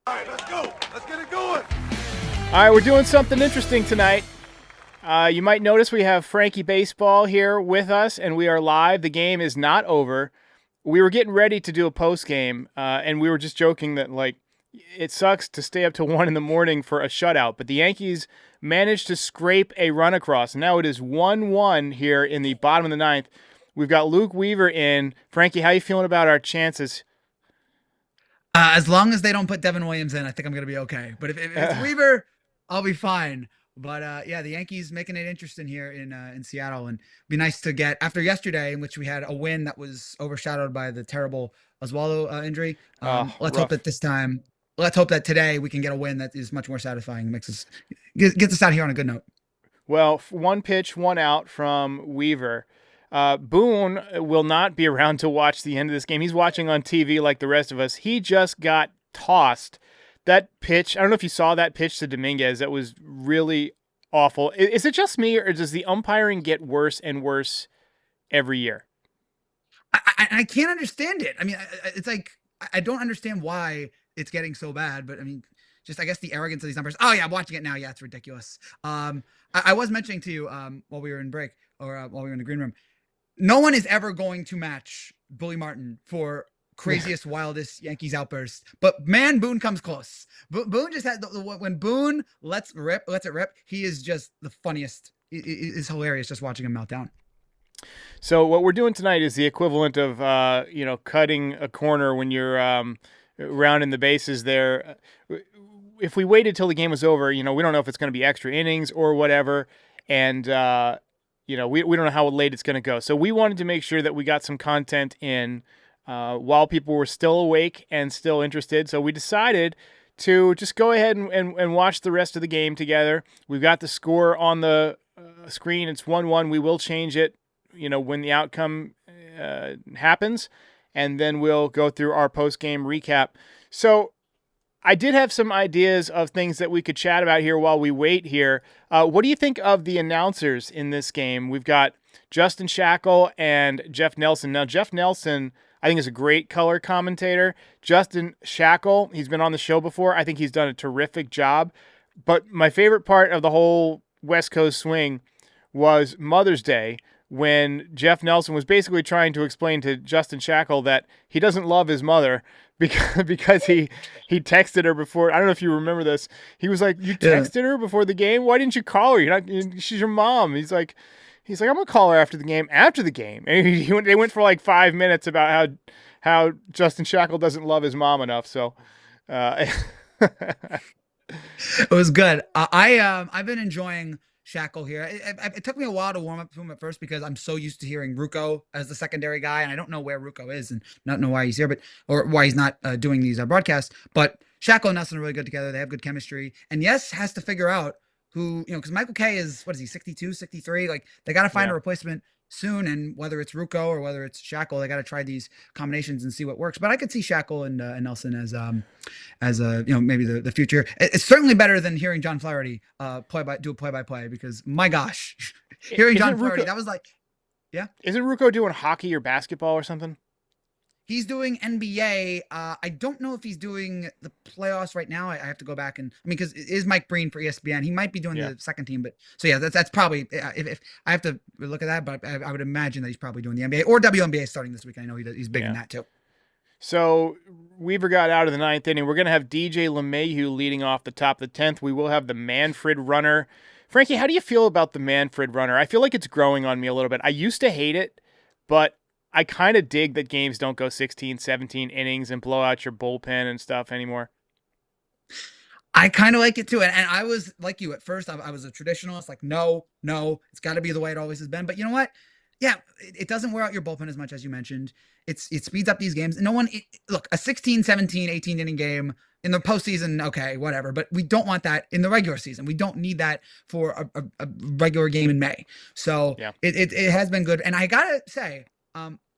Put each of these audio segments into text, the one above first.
All right, let's go. Let's get it going. All right, we're doing something interesting tonight. You might notice we have Frankie Baseball here with us, and we are live. The game is not over. We were getting ready to do a post game, and we were just joking that it sucks to stay up till 1 a.m. for a shutout. But the Yankees managed to scrape a run across. Now it is 1-1 here in the bottom of the ninth. We've got Luke Weaver in. Frankie, how you feeling about our chances? As long as they don't put Devin Williams in, I think I'm going to be okay. But if it's Weaver, I'll be fine. But yeah, the Yankees making it interesting here in Seattle, and it'd be nice to get after yesterday, in which we had a win that was overshadowed by the terrible Oswaldo injury. Let's hope that this time, let's hope that today we can get a win that is much more satisfying. Gets us out here on a good note. Well, 1 pitch, 1 out from Weaver. Boone will not be around to watch the end of this game. He's watching on TV like the rest of us. He just got tossed. That pitch, I don't know if you saw that pitch to Dominguez. That was really awful. Is it just me, or does the umpiring get worse and worse every year? I can't understand it. I mean, it's like, I don't understand why it's getting so bad, but I mean, just, I guess the arrogance of these numbers. Oh yeah, I'm watching it now. Yeah, it's ridiculous. I was mentioning to you while we were in break, or while we were in the green room, no one is ever going to match Billy Martin for craziest, wildest Yankees outburst. But man, Boone comes close. Boone just had when Boone lets it rip. He is just the funniest. It is hilarious just watching him melt down. So what we're doing tonight is the equivalent of cutting a corner when you're rounding the bases there. If we waited till the game was over, we don't know if it's going to be extra innings or whatever, and we don't know how late it's going to go. So we wanted to make sure that we got some content in while people were still awake and still interested. So we decided to just go ahead and watch the rest of the game together. We've got the score on the screen. It's 1-1. We will change it, when the outcome happens, and then we'll go through our post-game recap. So I did have some ideas of things that we could chat about here while we wait here. What do you think of the announcers in this game? We've got Justin Shackle and Jeff Nelson. Now, Jeff Nelson, I think, is a great color commentator. Justin Shackle, he's been on the show before. I think he's done a terrific job. But my favorite part of the whole West Coast swing was Mother's Day, when Jeff Nelson was basically trying to explain to Justin Shackle that he doesn't love his mother because he texted her before. I don't know if you remember this. He was like, "You texted her before the game? Why didn't you call her? She's your mom." He's like, I'm gonna call her after the game. After the game, and they went for like 5 minutes about how Justin Shackle doesn't love his mom enough. So, it was good. I've been enjoying Shackle here. It took me a while to warm up to him at first because I'm so used to hearing Rucco as the secondary guy, and I don't know where Rucco is and not know why he's here, or why he's not doing these broadcasts. But Shackle and Nelson are really good together. They have good chemistry, and yes, has to figure out who, because Michael Kay is, what is he, 62, 63? Like, they got to find a replacement soon, and whether it's Rucco or whether it's Shackle, they got to try these combinations and see what works. But I could see Shackle and Nelson as maybe the future. It's certainly better than hearing John Flaherty do a play-by-play, because my gosh, hearing John Flaherty, that was like, yeah. Isn't Rucco doing hockey or basketball or something? He's doing NBA. I don't know if he's doing the playoffs right now. I have to go back because it is Mike Breen for ESPN. He might be doing the second team, but so yeah, that's probably, if I have to look at that, but I would imagine that he's probably doing the NBA or WNBA starting this week. I know he's big in that too. So Weaver got out of the ninth inning. We're going to have DJ LeMahieu leading off the top of the 10th. We will have the Manfred runner. Frankie, how do you feel about the Manfred runner? I feel like it's growing on me a little bit. I used to hate it, but I kind of dig that games don't go 16, 17 innings and blow out your bullpen and stuff anymore. I kind of like it too. And I was like you at first. I was a traditionalist, like, no, it's got to be the way it always has been. But you know what? Yeah, it doesn't wear out your bullpen as much as you mentioned. It speeds up these games. Look, a 16, 17, 18 inning game in the postseason, okay, whatever. But we don't want that in the regular season. We don't need that for a regular game in May. So it has been good. And I got to say,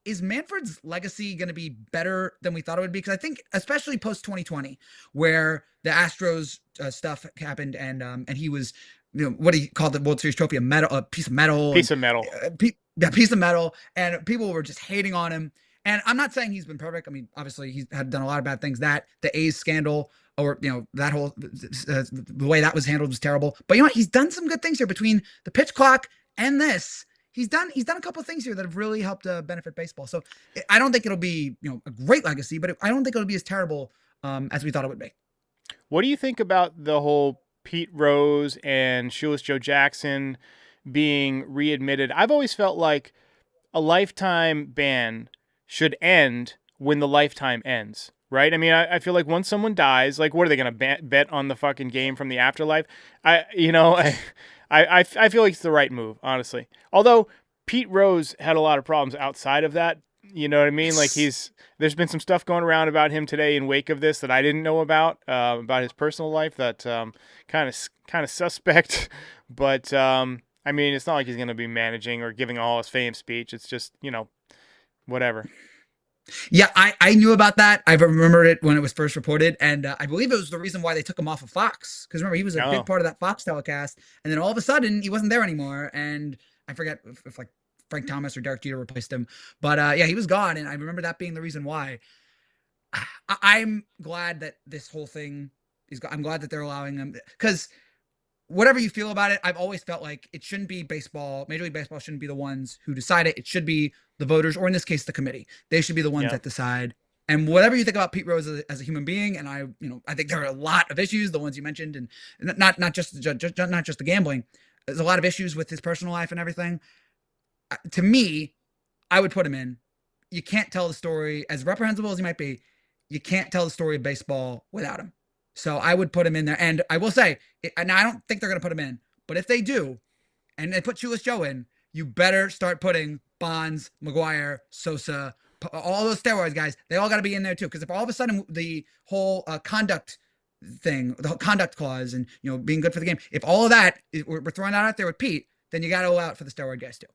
is Manfred's legacy going to be better than we thought it would be? Because I think, especially post 2020, where the Astros stuff happened, and he was, what he called the World Series trophy, a piece of metal, piece of metal, and people were just hating on him. And I'm not saying he's been perfect. I mean, obviously he's had done a lot of bad things. That the A's scandal, or that whole the way that was handled was terrible. But he's done some good things here between the pitch clock and this. He's done a couple of things here that have really helped benefit baseball. So I don't think it'll be a great legacy, but I don't think it'll be as terrible as we thought it would be. What do you think about the whole Pete Rose and Shoeless Joe Jackson being readmitted? I've always felt like a lifetime ban should end when the lifetime ends, right? I mean, I feel like once someone dies, like, what are they going to bet on the fucking game from the afterlife? I feel like it's the right move, honestly. Although Pete Rose had a lot of problems outside of that. You know what I mean? Like there's been some stuff going around about him today in wake of this that I didn't know about his personal life that kind of suspect. But I mean, it's not like he's going to be managing or giving a Hall of Fame speech. It's just, whatever. Yeah, I knew about that. I remember it when it was first reported, and I believe it was the reason why they took him off of Fox. Because remember, he was a big part of that Fox telecast, and then all of a sudden, he wasn't there anymore. And I forget if like Frank Thomas or Derek Jeter replaced him. But yeah, he was gone, and I remember that being the reason why. I'm glad that this whole thing is. I'm glad that they're allowing him, because whatever you feel about it, I've always felt like it shouldn't be baseball. Major League Baseball shouldn't be the ones who decide it. It should be the voters, or in this case, the committee. They should be the ones that decide. And whatever you think about Pete Rose as a human being, and I think there are a lot of issues, the ones you mentioned, and not just the gambling. There's a lot of issues with his personal life and everything. To me, I would put him in. You can't tell the story, as reprehensible as he might be. You can't tell the story of baseball without him. So I would put him in there. And I will say, and I don't think they're going to put him in, but if they do, and they put Shoeless Joe in, you better start putting Bonds, McGuire, Sosa, all those steroids guys. They all got to be in there too. Because if all of a sudden the whole conduct thing, the whole conduct clause, and being good for the game, if all of that we're throwing that out there with Pete, then you got to allow it for the steroid guys too.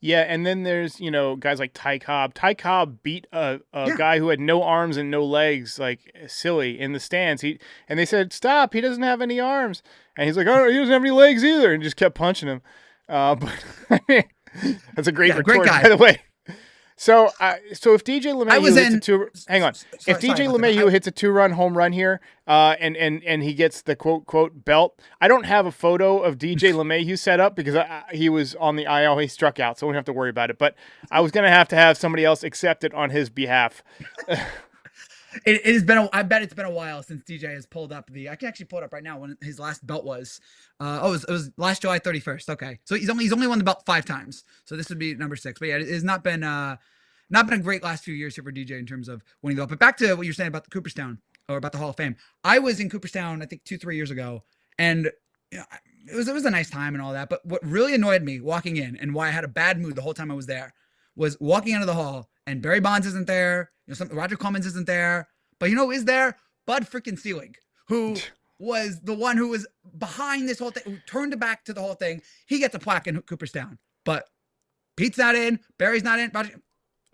Yeah, and then there's, guys like Ty Cobb. Ty Cobb beat a guy who had no arms and no legs, like, silly, in the stands. And they said, stop, he doesn't have any arms. And he's like, oh, he doesn't have any legs either, and just kept punching him. But I mean, that's a great retort, great guy. by the way. So if DJ LeMahieu hits a two-run home run here, and he gets the quote belt. I don't have a photo of DJ LeMahieu set up because he was on the IL. He struck out, so we don't have to worry about it. But I was gonna have to have somebody else accept it on his behalf. It has been. I bet it's been a while since DJ has pulled up I can actually pull it up right now when his last belt was. It was last July 31st. Okay, so he's only won the belt 5 times. So this would be number 6. But yeah, it has not been a great last few years here for DJ in terms of winning the belt. But back to what you're saying about the Cooperstown, or about the Hall of Fame. I was in Cooperstown, I think 2-3 years ago, and it was a nice time and all that. But what really annoyed me walking in, and why I had a bad mood the whole time I was there, was walking into the hall and Barry Bonds isn't there. Roger Clemens isn't there. But who is there? Bud freaking Selig, who was the one who was behind this whole thing, who turned it back to the whole thing. He gets a plaque in Cooperstown. But Pete's not in. Barry's not in. I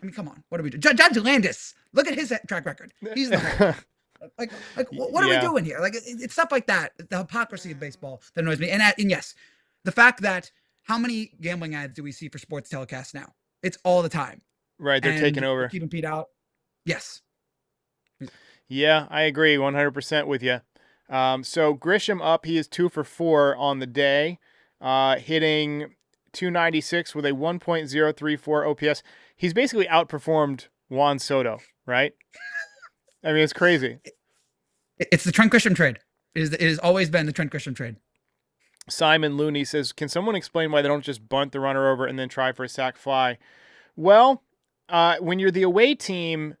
mean, come on. What are we doing? Judge Landis. Look at his track record. He's the like what are we doing here? Like, it's stuff like that. The hypocrisy of baseball that annoys me. And yes, the fact that how many gambling ads do we see for sports telecasts now? It's all the time. Right, they're taking over. Keeping Pete out. Yes. Yeah, I agree 100% with you. So Grisham up, he is 2 for 4 on the day, hitting .296 with a 1.034 OPS. He's basically outperformed Juan Soto, right? I mean, it's crazy. It's the Trent Grisham trade. It has always been the Trent Grisham trade. Simon Looney says, can someone explain why they don't just bunt the runner over and then try for a sac fly? Well, when you're the away team,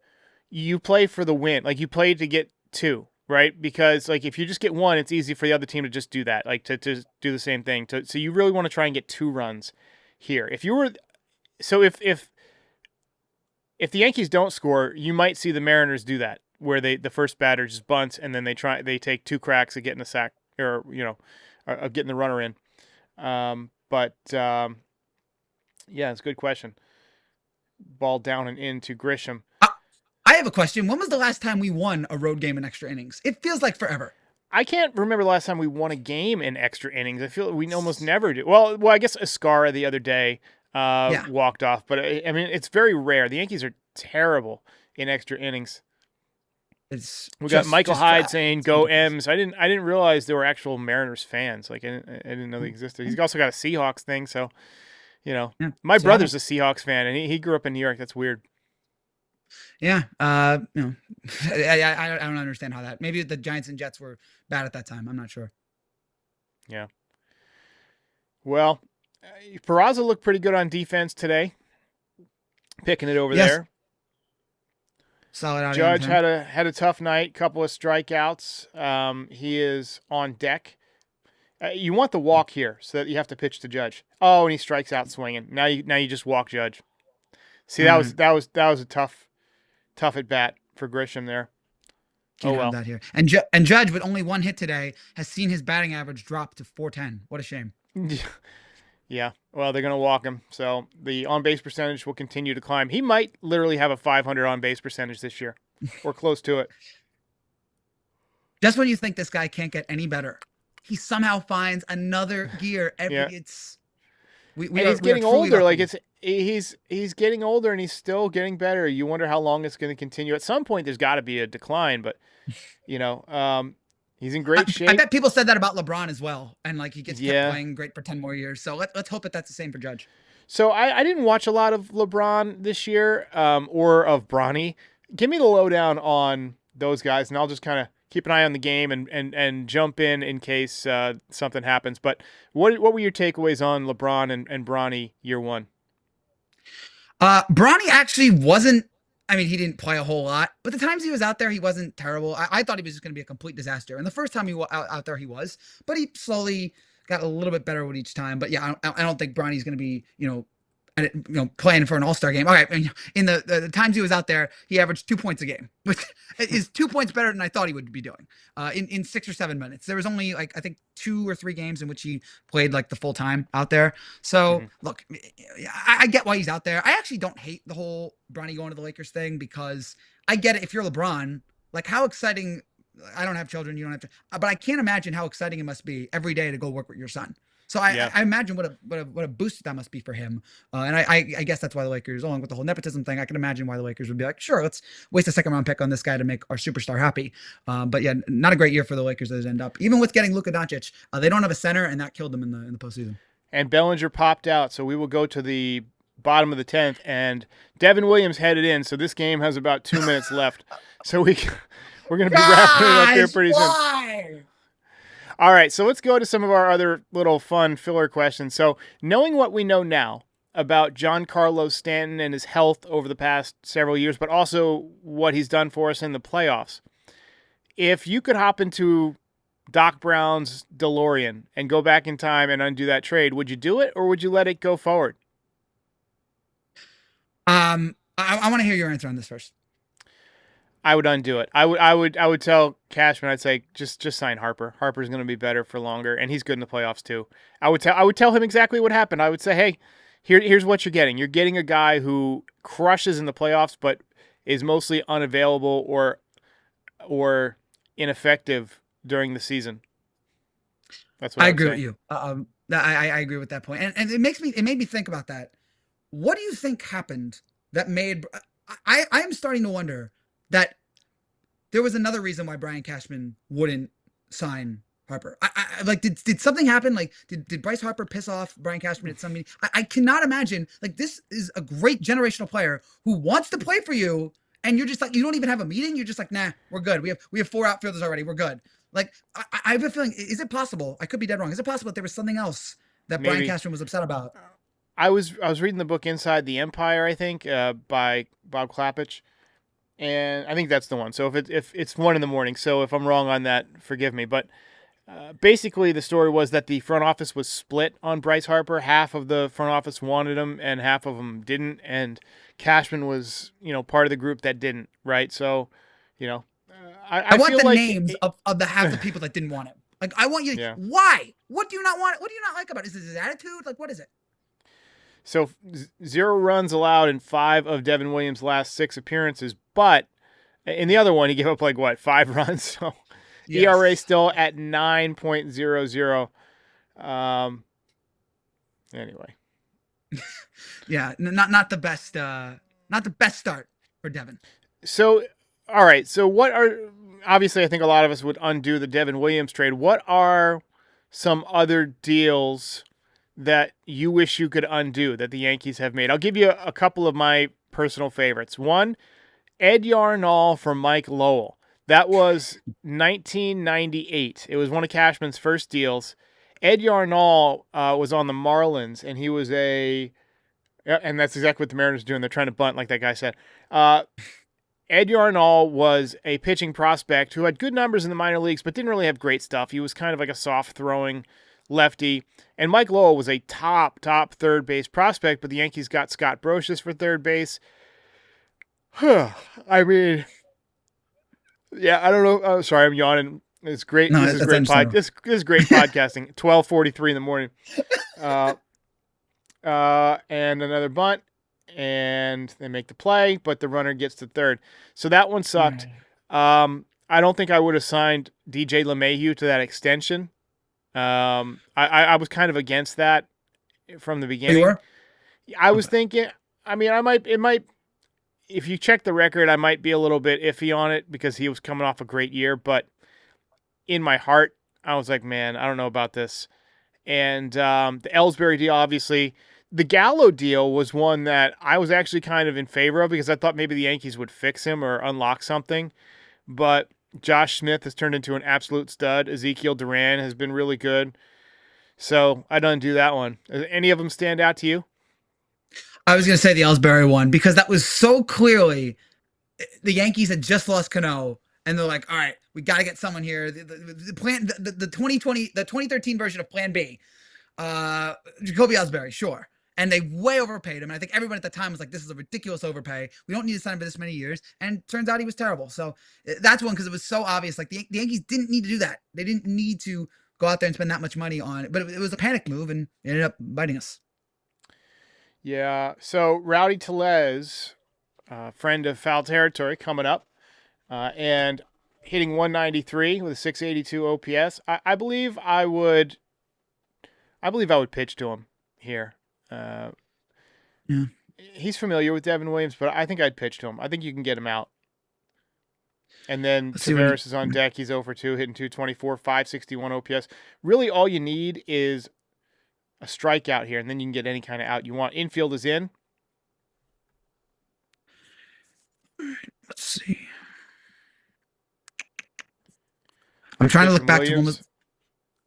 you play for the win. Like, you play to get 2, right? Because, like, if you just get 1, it's easy for the other team to just do that, like to do the same thing. So you really want to try and get 2 runs here. If the Yankees don't score, you might see the Mariners do that, where the first batter just bunts and then they take 2 cracks at getting a sack, or of getting the runner in. Yeah, it's a good question. Ball down and in to Grisham. I have a question. When was the last time we won a road game in extra innings? It feels like forever. I can't remember the last time we won a game in extra innings. I feel we almost never do. Well, I guess Escara the other day walked off, but I mean, it's very rare. The Yankees are terrible in extra innings. We got Michael Hyde saying "Go M's." I didn't realize there were actual Mariners fans. Like I didn't know they existed. He's also got a Seahawks thing, so Yeah, my brother's a Seahawks fan, and he grew up in New York. That's weird. Yeah, I don't understand how that. Maybe the Giants and Jets were bad at that time. I'm not sure. Yeah. Well, Peraza looked pretty good on defense today, picking it over there. Solid outing. Judge had a tough night, couple of strikeouts. He is on deck. You want the walk here so that you have to pitch to Judge. Oh, and he strikes out swinging. Now you just walk Judge. See, that was a tough at bat for Grisham there. Can't have that here. And Judge, with only one hit today, has seen his batting average drop to 410. What a shame. Yeah. Well, they're going to walk him, so the on-base percentage will continue to climb. He might literally have a 500 on-base percentage this year, or close to it. Just when you think this guy can't get any better, he somehow finds another gear. He's getting older. Like he's getting older, and he's still getting better. You wonder how long it's going to continue. At some point, there's got to be a decline, but he's in great shape. I bet people said that about LeBron as well, and like he kept playing great for 10 more years. So let's hope that's the same for Judge. So I didn't watch a lot of LeBron this year, or of Bronny. Give me the lowdown on those guys, and I'll just kind of keep an eye on the game and jump in case something happens. But what were your takeaways on LeBron and Bronny year one? Bronny actually wasn't. I mean, he didn't play a whole lot, but the times he was out there, he wasn't terrible. I thought he was just going to be a complete disaster. And the first time he was out there, he was, but he slowly got a little bit better with each time. But yeah, I don't think Bronny's going to be, playing for an all-star game. All right. In the times he was out there, he averaged 2 points a game, which is 2 points better than I thought he would be doing in 6 or 7 minutes. There was only I think 2 or 3 games in which he played like the full time out there. So look, I get why he's out there. I actually don't hate the whole Bronny going to the Lakers thing, because I get it. If you're LeBron, like how exciting, I don't have children. You don't have to, but I can't imagine how exciting it must be every day to go work with your son. So I imagine what a boost that must be for him. And I guess that's why the Lakers, along with the whole nepotism thing, I can imagine why the Lakers would be like, sure, let's waste a second round pick on this guy to make our superstar happy. But yeah, not a great year for the Lakers as end up. Even with getting Luka Doncic, they don't have a center, and that killed them in the postseason. And Bellinger popped out, so we will go to the bottom of the 10th, and Devin Williams headed in. So this game has about 2 minutes left. So we're going to be wrapping it up here pretty soon. All right, so let's go to some of our other little fun filler questions. So knowing what we know now about Giancarlo Stanton and his health over the past several years, but also what he's done for us in the playoffs, if you could hop into Doc Brown's DeLorean and go back in time and undo that trade, would you do it, or would you let it go forward? I want to hear your answer on this first. I would undo it. I would tell Cashman, I'd say just sign Harper. Harper's going to be better for longer, and he's good in the playoffs too. I would tell him exactly what happened. I would say, hey, here's what you're getting. You're getting a guy who crushes in the playoffs, but is mostly unavailable or ineffective during the season. That's what I agree with you. I agree with that point, and it made me think about that. What do you think happened that made? I am starting to wonder that there was another reason why Brian Cashman wouldn't sign Harper. I like, did something happen? Like, did Bryce Harper piss off Brian Cashman at some meeting? I cannot imagine. Like, this is a great generational player who wants to play for you, and you're just like, you don't even have a meeting. You're just like, nah, we're good. We have 4 outfielders already. We're good. Like, I have a feeling. Is it possible? I could be dead wrong. Is it possible that there was something else that Brian Cashman was upset about? I was reading the book Inside the Empire, I think, by Bob Klappich. And I think that's the one. So if it's 1 a.m, so if I'm wrong on that, forgive me. But basically, the story was that the front office was split on Bryce Harper. Half of the front office wanted him, and half of them didn't. And Cashman was, part of the group that didn't. Right. So, I want feel the like names of the half the people that didn't want him. Like, I want you. Yeah. Why? What do you not want? What do you not like about it? Is it his attitude? Like, what is it? So 0 runs allowed in 5 of Devin Williams' last 6 appearances, but in the other one, he gave up 5 runs. So yes. ERA still at 9.00. Anyway. Yeah, not the best. Not the best start for Devin. So, all right. So, obviously, I think a lot of us would undo the Devin Williams trade. What are some other deals that you wish you could undo that the Yankees have made? I'll give you a couple of my personal favorites. One, Ed Yarnall from Mike Lowell. That was 1998. It was one of Cashman's first deals. Ed Yarnall was on the Marlins, and he was and that's exactly what the Mariners are doing. They're trying to bunt, like that guy said. Ed Yarnall was a pitching prospect who had good numbers in the minor leagues, but didn't really have great stuff. He was kind of like a soft-throwing lefty. And Mike Lowell was a top third base prospect, but the Yankees got Scott Brocious for third base. I mean, yeah, I don't know. Oh, sorry, I'm yawning. It's great. No, this is great. This is great podcasting. 12:43 in the morning. And another bunt, and they make the play, but the runner gets to third. So that one sucked. I don't think I would have signed DJ LeMahieu to that extension. I was kind of against that from the beginning. You were? I was thinking, I mean, it might, if you check the record, I might be a little bit iffy on it because he was coming off a great year, but in my heart, I was like, man, I don't know about this. And the Ellsbury deal, obviously. The Gallo deal was one that I was actually kind of in favor of because I thought maybe the Yankees would fix him or unlock something. But Josh Smith has turned into an absolute stud. Ezekiel Duran has been really good. So I don't do that one. Does any of them stand out to you? I was going to say the Ellsbury one because that was so clearly the Yankees had just lost Cano, and they're like, all right, we got to get someone here. The plan, the 2013 version of Plan B, Jacoby Ellsbury, sure. And they way overpaid him. And I think everyone at the time was like, this is a ridiculous overpay. We don't need to sign him for this many years. And turns out he was terrible. So that's one because it was so obvious. Like the Yankees didn't need to do that. They didn't need to go out there and spend that much money on it. But it was a panic move, and it ended up biting us. Yeah. So Rowdy Tellez, friend of Foul Territory, coming up and hitting 193 with a 682 OPS. I believe I would pitch to him here. Yeah. He's familiar with Devin Williams, but I think I'd pitch to him. I think you can get him out. And then Tavares is on deck. He's 0 for 2, hitting 224, 561 OPS. Really, all you need is a strikeout here, and then you can get any kind of out you want. Infield is in. Let's see. I'm trying to look back to when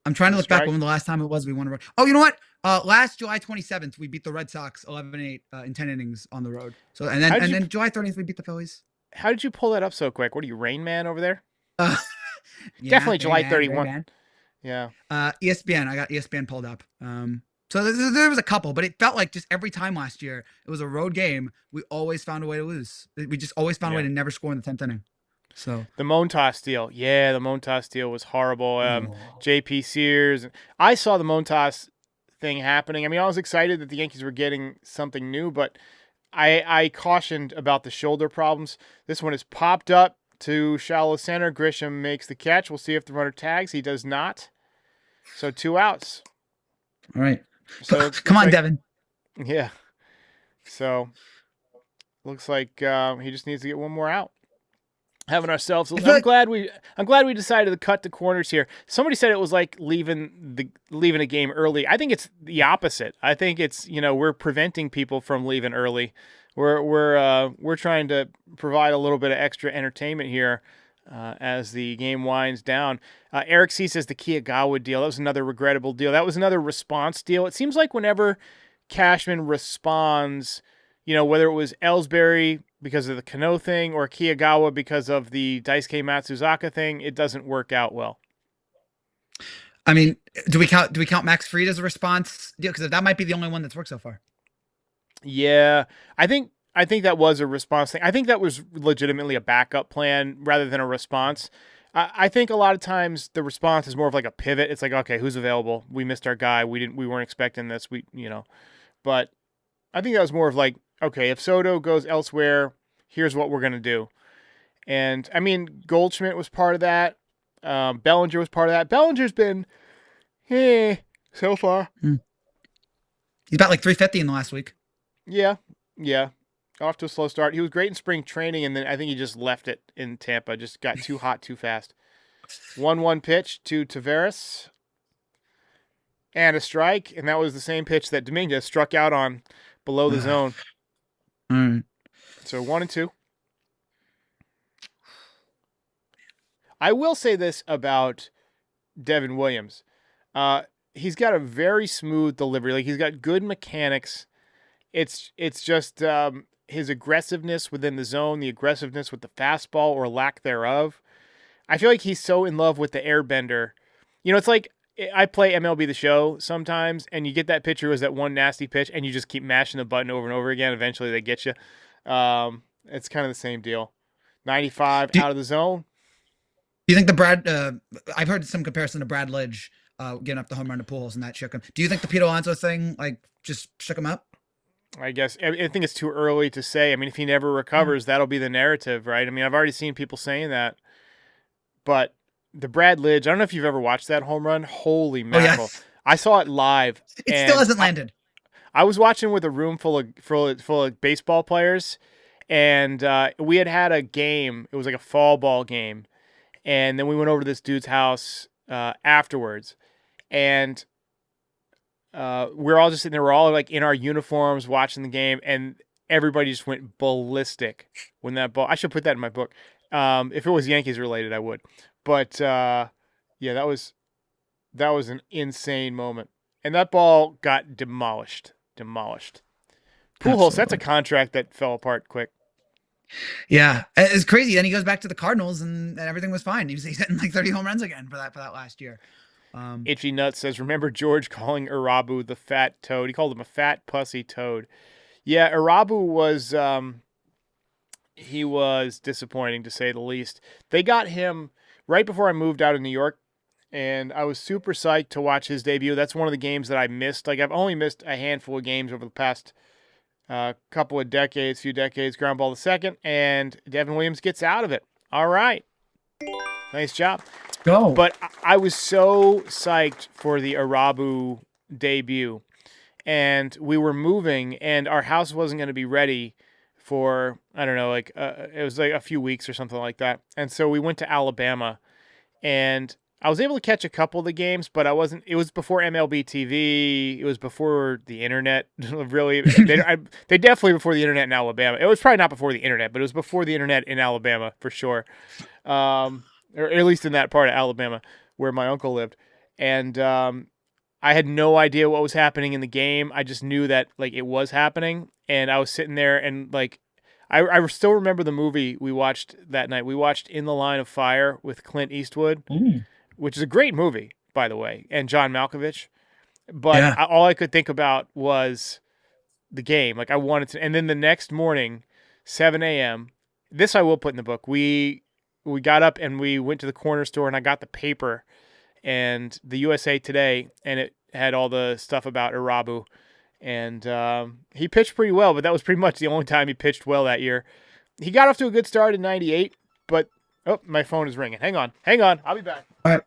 I'm trying to look back when the last time it was we won a road. Oh, you know what? Last July 27th, we beat the Red Sox 11-8 in 10 innings on the road. So and then July 30th, we beat the Phillies. How did you pull that up so quick? What are you, Rain Man over there? Yeah, definitely July 31. Yeah. ESPN. I got ESPN pulled up. So there was a couple, but it felt like just every time last year it was a road game, we always found a way to lose. We just always found a way to never score in the 10th inning. So the Montas deal, the Montas deal was horrible. JP Sears, I saw the Montas thing happening. I mean, I was excited that the Yankees were getting something new, but I cautioned about the shoulder problems. This one is popped up to shallow center. Grisham makes the catch. We'll see if the runner tags. He does not. So 2 outs. All right. So come on, Devin. Yeah. So looks like he just needs to get one more out. Having ourselves. I'm glad we decided to cut the corners here. Somebody said it was like leaving a game early. I think it's the opposite. I think it's we're preventing people from leaving early. We're trying to provide a little bit of extra entertainment here as the game winds down. Eric C says the Kiyagawa deal. That was another regrettable deal. That was another response deal. It seems like whenever Cashman responds, whether it was Ellsbury because of the Cano thing or Kiyagawa because of the Daisuke Matsuzaka thing, it doesn't work out well. I mean, do we count Max Fried as a response deal? Because that might be the only one that's worked so far. Yeah, I think that was a response thing. I think that was legitimately a backup plan rather than a response. I think a lot of times the response is more of like a pivot. It's like, okay, who's available? We missed our guy. We weren't expecting this. But I think that was more of like, okay, if Soto goes elsewhere, here's what we're going to do. And, I mean, Goldschmidt was part of that. Bellinger was part of that. Bellinger's been, so far. He's about like 350 in the last week. Yeah. Off to a slow start. He was great in spring training, and then I think he just left it in Tampa. Just got too hot too fast. 1-1 pitch to Tavares. And a strike, and that was the same pitch that Dominguez struck out on below the zone. All right. So 1-2. I will say this about Devin Williams. He's got a very smooth delivery. Like, he's got good mechanics. It's just his aggressiveness within the zone, the aggressiveness with the fastball or lack thereof. I feel like he's so in love with the airbender. You know, it's like I play MLB The Show sometimes, and you get that pitcher who has that one nasty pitch, and you just keep mashing the button over and over again. Eventually, they get you. It's kind of the same deal. 95 out of the zone. Do you think I've heard some comparison to Brad Lidge getting up the home run to Pujols, and that shook him. Do you think the Pete Alonso thing just shook him up? I guess I think it's too early to say. I mean, if he never recovers, that'll be the narrative, right? I mean, I've already seen people saying that. But the Brad Lidge, I don't know if you've ever watched that home run. Holy mackerel. Yes. I saw it live. It still hasn't landed. I was watching with a room full of baseball players, and we had a game. It was like a fall ball game. And then we went over to this dude's house afterwards. And we're all just sitting there. We're all like in our uniforms watching the game, and everybody just went ballistic when that ball. I should put that in my book. If it was Yankees related, I would. But yeah, that was an insane moment, and that ball got demolished. Pujols, that's a contract that fell apart quick. Yeah, it's crazy. Then he goes back to the Cardinals, and everything was fine. He's hitting like 30 home runs again for that last year. Itchy Nuts says, remember George calling Irabu the fat toad? He called him a fat pussy toad. Yeah, Irabu was he was disappointing to say the least. They got him right before I moved out of New York, and I was super psyched to watch his debut. That's one of the games that I missed. Like, I've only missed a handful of games over the past few decades. Ground ball to second, and Devin Williams gets out of it. All right. Nice job. Go. But I was so psyched for the Irabu debut, and we were moving, and our house wasn't going to be ready for, I don't know, it was like a few weeks or something like that. And so we went to Alabama, and I was able to catch a couple of the games, but it was before MLB TV. It was before the internet, really. They definitely before the internet in Alabama. It was probably not before the internet, but it was before the internet in Alabama for sure. Or at least in that part of Alabama where my uncle lived. And I had no idea what was happening in the game. I just knew that like it was happening, and I was sitting there, and like I still remember the movie we watched that night. We watched In the Line of Fire with Clint Eastwood, which is a great movie, by the way, and John Malkovich. But all I could think about was the game. Like, I wanted to. And then the next morning, 7 a.m., this I will put in the book. We got up and we went to the corner store, and I got the paper and the USA Today, and it had all the stuff about Irabu. And he pitched pretty well, but that was pretty much the only time he pitched well that year. He got off to a good start in 98, but my phone is ringing. Hang on. I'll be back. All right.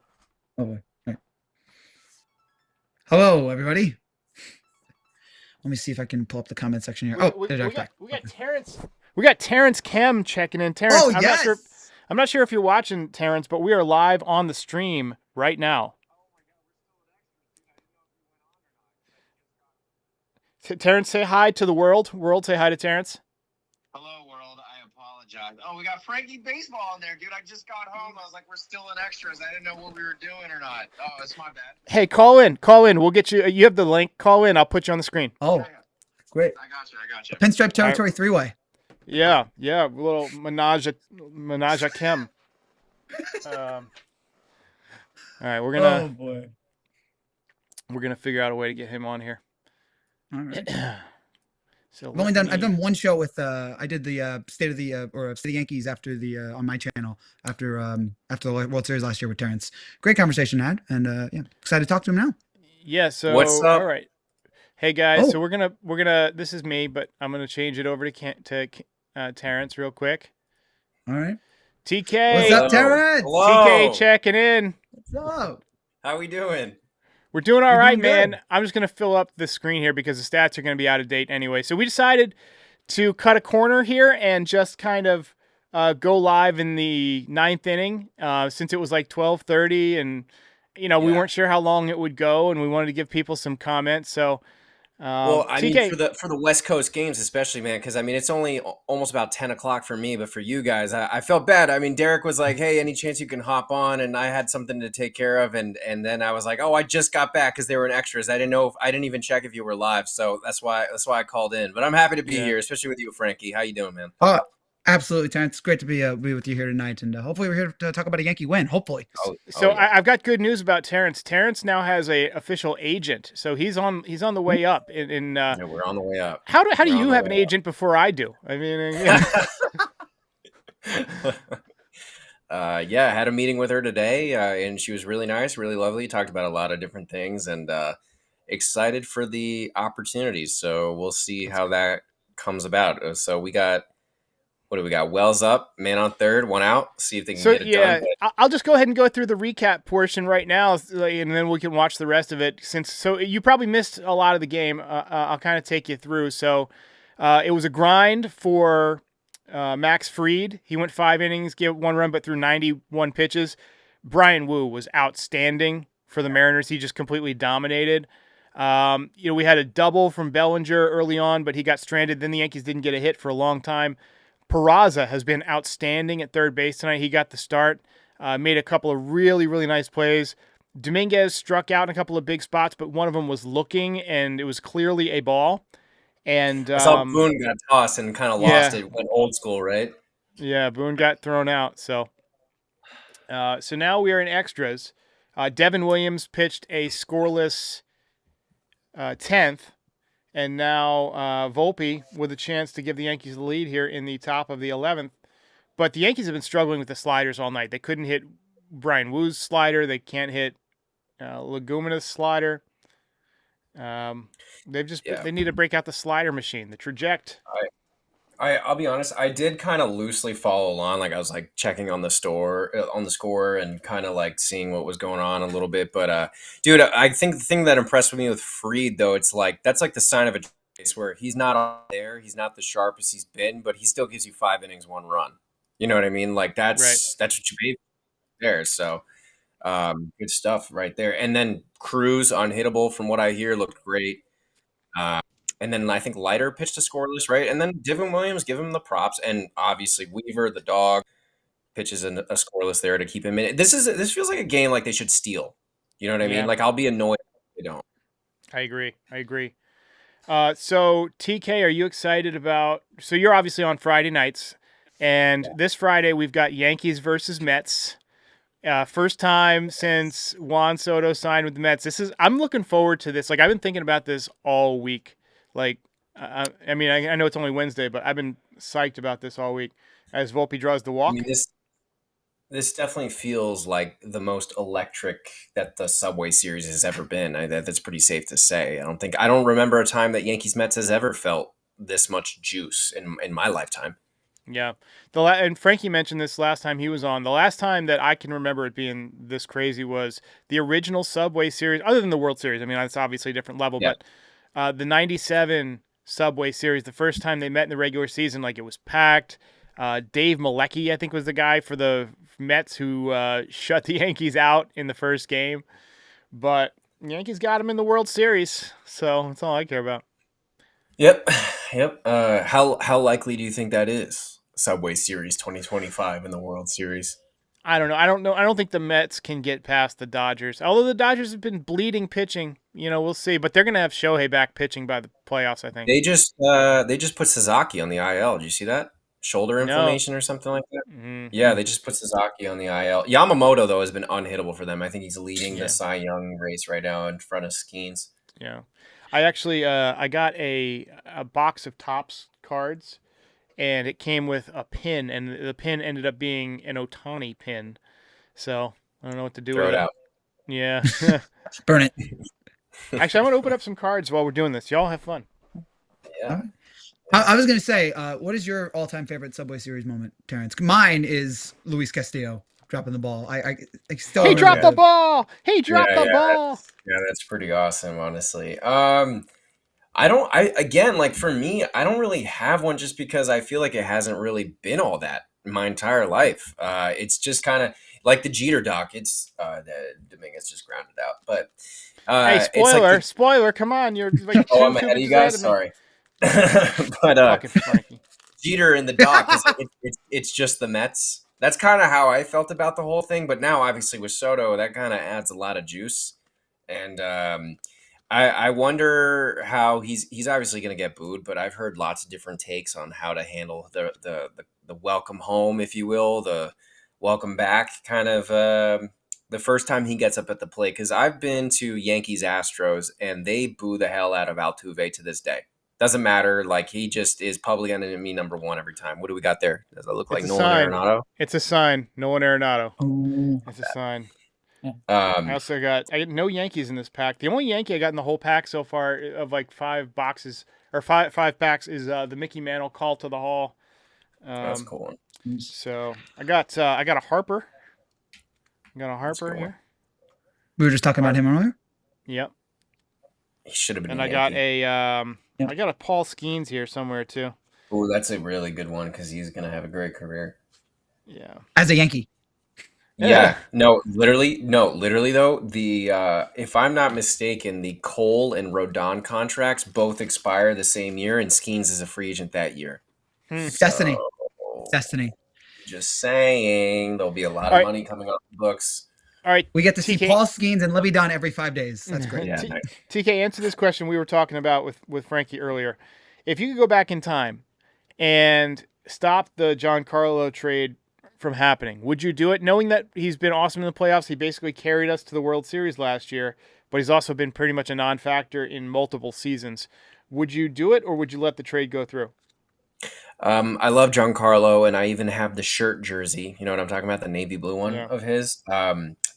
All right. Hello, everybody. Let me see if I can pull up the comment section here. We got Terrence. We got Terrence Kem checking in. Terrence, oh, yes. I'm not sure if you're watching, Terrence, but we are live on the stream right now. Terrence, say hi to the world. World, say hi to Terrence. Hello, world. I apologize. Oh, we got Frankie Baseball in there, dude. I just got home. I was like, we're still in extras. I didn't know what we were doing or not. Oh, it's my bad. Hey, call in. We'll get you. You have the link. Call in. I'll put you on the screen. Oh, great. I got you. Pinstripe Territory three-way. Yeah. A little menage a chem. All right, we're gonna. Oh boy. We're gonna figure out a way to get him on here. All right. So I've done one show with I did the State of the Yankees after the on my channel after the World Series last year with Terrence. Great conversation had, and excited to talk to him now. Yeah. So what's up? All right. Hey guys, so we're gonna. This is me, but I'm gonna change it over to Terrence real quick. All right. TK. What's up, Terrence? Hello. TK checking in. What's up? How we doing? We're doing all right, doing man. good. I'm just going to fill up the screen here because the stats are going to be out of date anyway. So we decided to cut a corner here and just kind of go live in the 9th inning, since it was like 12:30, and we weren't sure how long it would go, and we wanted to give people some comments. So, Well, I mean, TK, for the West Coast games, especially, man, because I mean, it's only almost about 10 o'clock for me, but for you guys, I felt bad. I mean, Derek was like, "Hey, any chance you can hop on?" And I had something to take care of, and then I was like, "Oh, I just got back because they were in extras. I didn't know I didn't even check if you were live, so that's why I called in. But I'm happy to be here, especially with you, Frankie. How you doing, man? Absolutely, Terrence. It's great to be with you here tonight, and hopefully we're here to talk about a Yankee win. Hopefully. So yeah. I've got good news about Terrence. Terrence now has a official agent, so he's on the way up. Yeah, we're on the way up. How do you have an agent before I do? I mean, I had a meeting with her today, and she was really nice, really lovely. Talked about a lot of different things, and excited for the opportunities. So we'll see how that comes about. So we got. What do we got? Wells up, man on third, one out. See if they can get it done. But I'll just go ahead and go through the recap portion right now, and then we can watch the rest of it. So you probably missed a lot of the game. I'll kind of take you through. So it was a grind for Max Fried. He went 5 innings, gave 1 run, but threw 91 pitches. Brian Wu was outstanding for the Mariners. He just completely dominated. We had a double from Bellinger early on, but he got stranded. Then the Yankees didn't get a hit for a long time. Peraza has been outstanding at third base tonight. He got the start, made a couple of really, really nice plays. Dominguez struck out in a couple of big spots, but one of them was looking, and it was clearly a ball. And I saw Boone got tossed and kind of lost it. Went old school, right? Yeah, Boone got thrown out. So now we are in extras. Devin Williams pitched a scoreless 10th. And now Volpe with a chance to give the Yankees the lead here in the top of the 11th. But the Yankees have been struggling with the sliders all night. They couldn't hit Brian Wu's slider. They can't hit Legumina's slider. They need to break out the slider machine, the traject. I'll be honest. I did kind of loosely follow along. Like I was like checking on the score and kind of like seeing what was going on a little bit. But dude, I think the thing that impressed me with Fried though, it's like that's like the sign of a case where he's not on there. He's not the sharpest he's been, but he still gives you 5 innings, 1 run. You know what I mean? Like that's what you paid there. So good stuff right there. And then Cruz unhittable from what I hear looked great. And then I think Leiter pitched a scoreless, right? And then Devin Williams, give him the props. And obviously Weaver, the dog, pitches a scoreless there to keep him in. This feels like a game like they should steal. You know what I mean? Like I'll be annoyed if they don't. I agree. So TK, are you excited about? So you're obviously on Friday nights, and this Friday we've got Yankees versus Mets. First time since Juan Soto signed with the Mets. I'm looking forward to this. Like I've been thinking about this all week. Like, I know it's only Wednesday, but I've been psyched about this all week as Volpe draws the walk. I mean, this definitely feels like the most electric that the Subway Series has ever been. That's pretty safe to say. I don't remember a time that Yankees Mets has ever felt this much juice in my lifetime. Yeah. And Frankie mentioned this last time he was on. The last time that I can remember it being this crazy was the original Subway Series, other than the World Series. I mean, that's obviously a different level, but the 97 Subway Series, the first time they met in the regular season, like it was packed. Dave Malecki, I think, was the guy for the Mets who shut the Yankees out in the first game. But the Yankees got him in the World Series, so that's all I care about. Yep. How likely do you think that is? Subway Series 2025 in the World Series. I don't know. I don't think the Mets can get past the Dodgers. Although the Dodgers have been bleeding pitching, we'll see. But they're going to have Shohei back pitching by the playoffs, I think. They just put Sasaki on the IL. Did you see that? Shoulder inflammation or something like that? Mm-hmm. Yeah, they just put Sasaki on the IL. Yamamoto, though, has been unhittable for them. I think he's leading the Cy Young race right now in front of Skeens. Yeah. I actually I got a box of Topps cards, and it came with a pin, and the pin ended up being an Ohtani pin. So I don't know what to do with it. Throw it out. Yeah. Burn it. Actually, I'm going to open up some cards while we're doing this. Y'all have fun. Yeah. I was going to say, what is your all-time favorite Subway Series moment, Terrence? Mine is Luis Castillo dropping the ball. I still He dropped the ball. He dropped the ball. That's pretty awesome, honestly. Again, like for me, I don't really have one just because I feel like it hasn't really been all that my entire life. It's just kind of like the Jeter doc. It's the Dominguez just grounded out, but Hey, it's like spoiler! Come on, you're like oh, two I'm ahead of you pitches guys. ahead of me. Sorry, but Fucking Frankie. Jeter in the doc is like it's just the Mets. That's kind of how I felt about the whole thing. But now, obviously, with Soto, that kind of adds a lot of juice, and I wonder how he's obviously going to get booed, but I've heard lots of different takes on how to handle the welcome home, if you will, the welcome back kind of the first time he gets up at the plate. Because I've been to Yankees Astros and they boo the hell out of Altuve to this day. Doesn't matter. Like he just is public enemy number one every time. What do we got there? Does it look like Nolan Arenado? It's a sign. Nolan Arenado. Oh. It's a sign. Um, I also got no Yankees in this pack. The only Yankee I got in the whole pack so far of like 5 boxes or five packs is the Mickey Mantle call to the hall. that's a cool one. So I got a Harper. I got a Harper here. We were just talking about him earlier. Yep. He should have been. And a I got Yankee. I got a Paul Skeens here somewhere too. Oh, that's a really good one because he's gonna have a great career. Yeah. As a Yankee. Yeah. No, literally though, the if I'm not mistaken, the Cole and Rodon contracts both expire the same year, and Skeens is a free agent that year. Destiny. Destiny. Just saying, there'll be a lot of money coming off the books. All right. We get to see Paul Skeens and Livy Dunn every 5 days. That's great. Yeah, TK, answer this question we were talking about with Frankie earlier. If you could go back in time and stop the Giancarlo trade from happening, would you do it? Knowing that he's been awesome in the playoffs, he basically carried us to the World Series last year, but he's also been pretty much a non-factor in multiple seasons. Would you do it, or would you let the trade go through? I love Giancarlo, and I even have the shirt jersey. You know what I'm talking about? The navy blue one of his.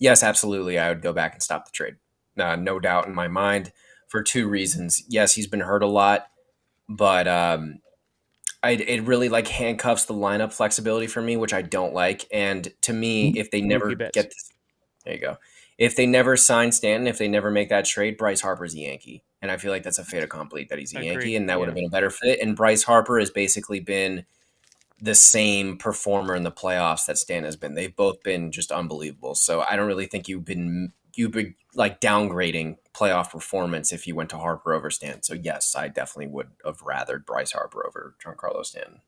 Yes, absolutely. I would go back and stop the trade. No doubt in my mind for 2 reasons. Yes, he's been hurt a lot, but it really like handcuffs the lineup flexibility for me, which I don't like. And to me, if they never get this, there you go. If they never sign Stanton, if they never make that trade, Bryce Harper's a Yankee. And I feel like that's a fait accompli that he's a Yankee, and that would have been a better fit. And Bryce Harper has basically been the same performer in the playoffs that Stan has been. They've both been just unbelievable. So I don't really think you've been like downgrading playoff performance if you went to Harper over Stan. So yes, I definitely would have rathered Bryce Harper over Giancarlo Stanton.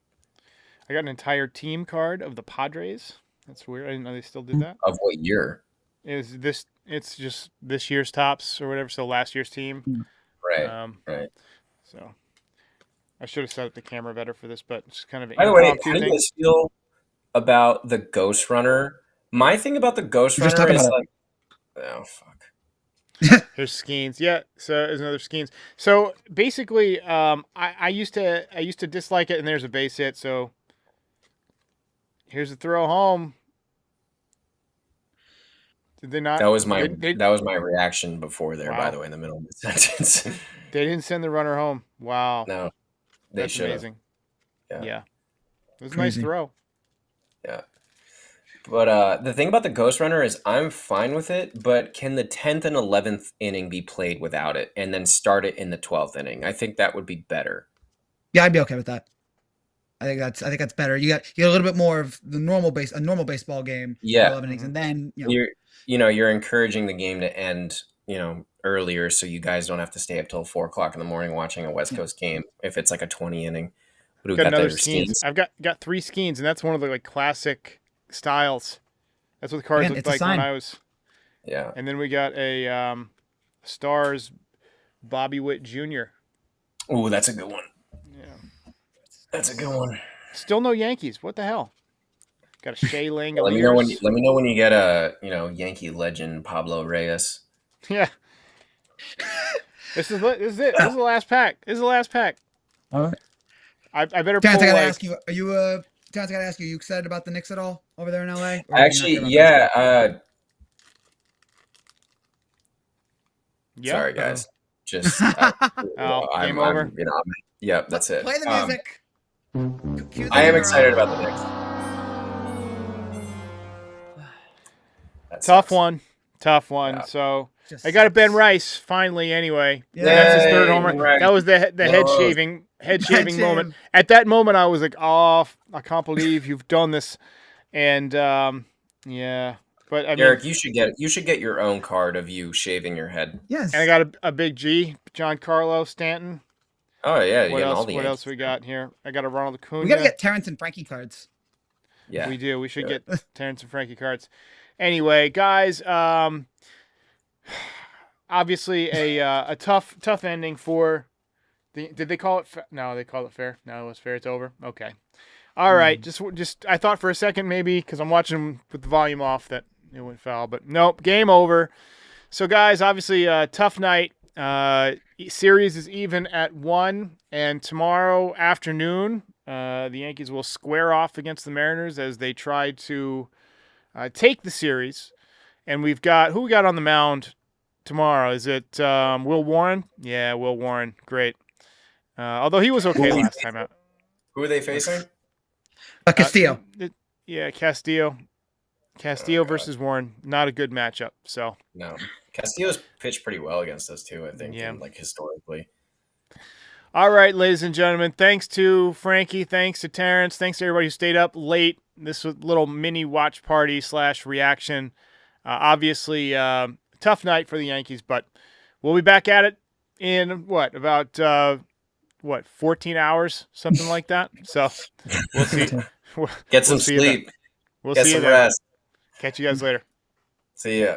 I got an entire team card of the Padres. That's weird. I didn't know they still did that. Of what year? It's just this year's tops or whatever. So last year's team. Right. Right. So I should have set up the camera better for this, but it's kind of an By the way, impromptu how do you thing. guys feel about the Ghost Runner? My thing about the Ghost Runner is like, oh fuck. Here's Skeens. Yeah, so there's another Skeens. So basically, I used to dislike it, and there's a base hit. So here's a throw home. Did they not? That was my reaction before there. Wow. By the way, in the middle of the sentence. They didn't send the runner home. Wow. No, they That's should. amazing. Yeah. It was a nice throw. Yeah. But the thing about the Ghost Runner is I'm fine with it, but can the 10th and 11th inning be played without it and then start it in the 12th inning? I think that would be better. Yeah, I'd be okay with that. I think that's better. You get a little bit more of the normal baseball game. Yeah. 11 innings, and then you're encouraging the game to end, earlier, so you guys don't have to stay up till 4 o'clock in the morning watching a West Coast game if it's like a 20 inning. What do we got another there? Skeens. I've got 3 Skeens, and that's one of the like classic styles. That's what the cards looked like when I was. Yeah. And then we got a Stars Bobby Witt Jr. Oh, that's a good one. Yeah. That's a good one. Still no Yankees. What the hell? Got a Shea Langoliers. Let me know when you get a Yankee legend Pablo Reyes. Yeah. This is it. This is the last pack. All right. I better Terrence, pull. I gotta ask you. Terrence, I gotta ask you. You excited about the Knicks at all over there in LA? Actually, yeah. Sorry, guys. Just game over. Yep, that's it. Play the music. I am excited about the Knicks. Tough one. Tough one. Yeah. So Just I got a Ben sucks. Rice finally. Anyway, Yeah. that's his third Yay, homer. Rice. That was the head Whoa. shaving moment. shave. At that moment, I was like, "Oh, I can't believe you've done this." And yeah, but I mean, Derek, you should get your own card of you shaving your head. Yes. and I got a big G, Giancarlo Stanton. Oh yeah, you're What getting else? all the What Yankees. else we got here? I got a Ronald Acuna. we got to get Terrence and Frankie cards. Yeah, We do. We should Yeah. get Terrence and Frankie cards. Anyway, guys, obviously a tough ending for the. Did they call it? No, they called it fair. No, it was fair. It's over. Okay. All right. Just I thought for a second maybe because I'm watching with the volume off that it went foul, but nope. Game over. So guys, obviously a tough night. Series is even at 1, and tomorrow afternoon, the Yankees will square off against the Mariners as they try to take the series. And we've got who we got on the mound tomorrow? Is it Will Warren? Yeah, Will Warren. Great. Although he was okay last time out. Who are they facing? Castillo. Yeah, Castillo. Castillo God. versus Warren. Not a good matchup. So No, Castillo's pitched pretty well against us too. I think, Yeah. like historically. all right, ladies and gentlemen. Thanks to Frankie. Thanks to Terrence. Thanks to everybody who stayed up late. This was a little mini watch party / reaction. Obviously, tough night for the Yankees, but we'll be back at it in about 14 hours, something like that. So we'll see. Get some We'll see you then. sleep. We'll Get see you some then. rest. Catch you guys later. See ya.